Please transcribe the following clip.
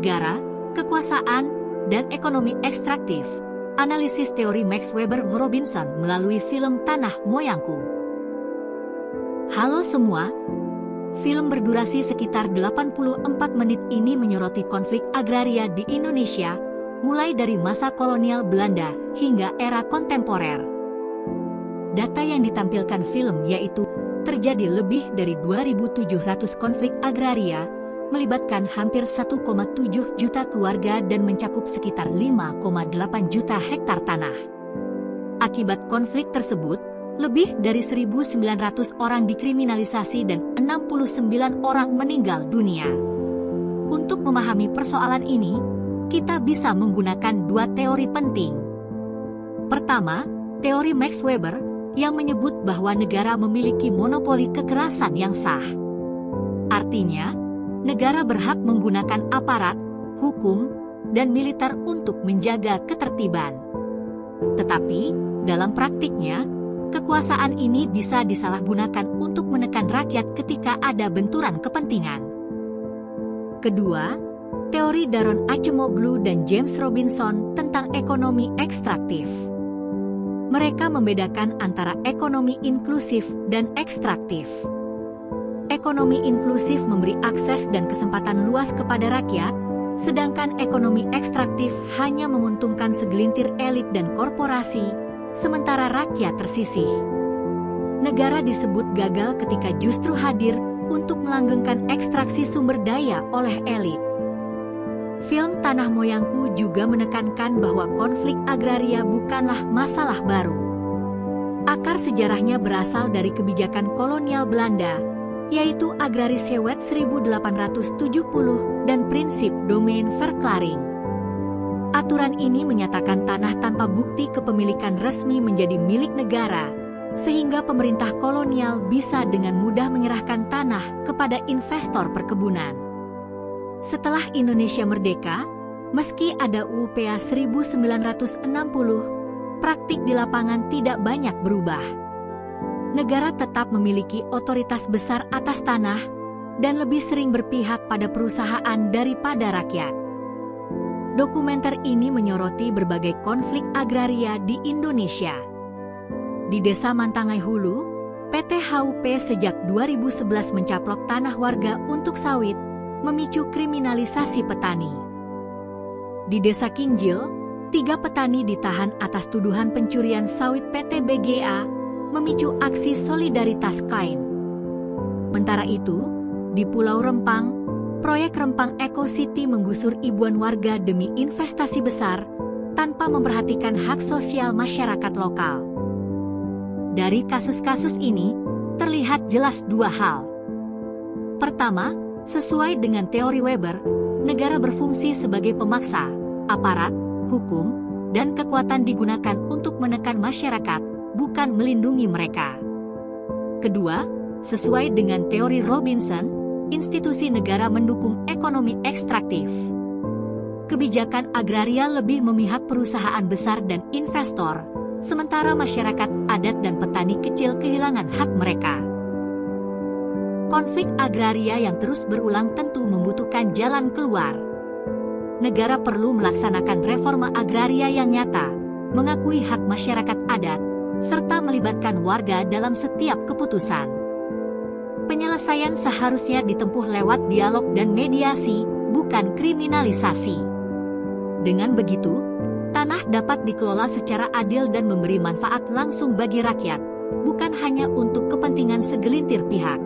negara, kekuasaan, dan ekonomi ekstraktif. Analisis teori Max Weber Robinson melalui film Tanah Moyangku. Halo semua, film berdurasi sekitar 84 menit ini menyoroti konflik agraria di Indonesia, mulai dari masa kolonial Belanda hingga era kontemporer. Data yang ditampilkan film yaitu terjadi lebih dari 2.700 konflik agraria, melibatkan hampir 1,7 juta keluarga dan mencakup sekitar 5,8 juta hektar tanah. Akibat konflik tersebut, lebih dari 1.900 orang dikriminalisasi dan 69 orang meninggal dunia. Untuk memahami persoalan ini, kita bisa menggunakan dua teori penting. Pertama, teori Max Weber yang menyebut bahwa negara memiliki monopoli kekerasan yang sah. Artinya, negara berhak menggunakan aparat, hukum, dan militer untuk menjaga ketertiban. Tetapi, dalam praktiknya, kekuasaan ini bisa disalahgunakan untuk menekan rakyat ketika ada benturan kepentingan. Kedua, teori Daron Acemoglu dan James Robinson tentang ekonomi ekstraktif. Mereka membedakan antara ekonomi inklusif dan ekstraktif. Ekonomi inklusif memberi akses dan kesempatan luas kepada rakyat, sedangkan ekonomi ekstraktif hanya menguntungkan segelintir elit dan korporasi, sementara rakyat tersisih. Negara disebut gagal ketika justru hadir untuk melanggengkan ekstraksi sumber daya oleh elit. Film Tanah Moyangku juga menekankan bahwa konflik agraria bukanlah masalah baru. Akar sejarahnya berasal dari kebijakan kolonial Belanda, yaitu Agrarische-Wet 1870 dan prinsip domain verklaring. Aturan ini menyatakan tanah tanpa bukti kepemilikan resmi menjadi milik negara, sehingga pemerintah kolonial bisa dengan mudah menyerahkan tanah kepada investor perkebunan. Setelah Indonesia merdeka, meski ada UU-PA 1960, praktik di lapangan tidak banyak berubah. Negara tetap memiliki otoritas besar atas tanah dan lebih sering berpihak pada perusahaan daripada rakyat. Dokumenter ini menyoroti berbagai konflik agraria di Indonesia. Di Desa Mantangai Hulu, PT HUP sejak 2011 mencaplok tanah warga untuk sawit, memicu kriminalisasi petani. Di Desa Kinjil, 3 petani ditahan atas tuduhan pencurian sawit PT BGA, memicu aksi solidaritas kain. Sementara itu, di Pulau Rempang, proyek Rempang Eco City menggusur ribuan warga demi investasi besar, tanpa memperhatikan hak sosial masyarakat lokal. Dari kasus-kasus ini, terlihat jelas dua hal. Pertama, sesuai dengan teori Weber, negara berfungsi sebagai pemaksa, aparat, hukum, dan kekuatan digunakan untuk menekan masyarakat, bukan melindungi mereka. Kedua, sesuai dengan teori Robinson, institusi negara mendukung ekonomi ekstraktif. Kebijakan agraria lebih memihak perusahaan besar dan investor, sementara masyarakat adat dan petani kecil kehilangan hak mereka. Konflik agraria yang terus berulang tentu membutuhkan jalan keluar. Negara perlu melaksanakan reforma agraria yang nyata, mengakui hak masyarakat adat, serta melibatkan warga dalam setiap keputusan. Penyelesaian seharusnya ditempuh lewat dialog dan mediasi, bukan kriminalisasi. Dengan begitu, tanah dapat dikelola secara adil dan memberi manfaat langsung bagi rakyat, bukan hanya untuk kepentingan segelintir pihak.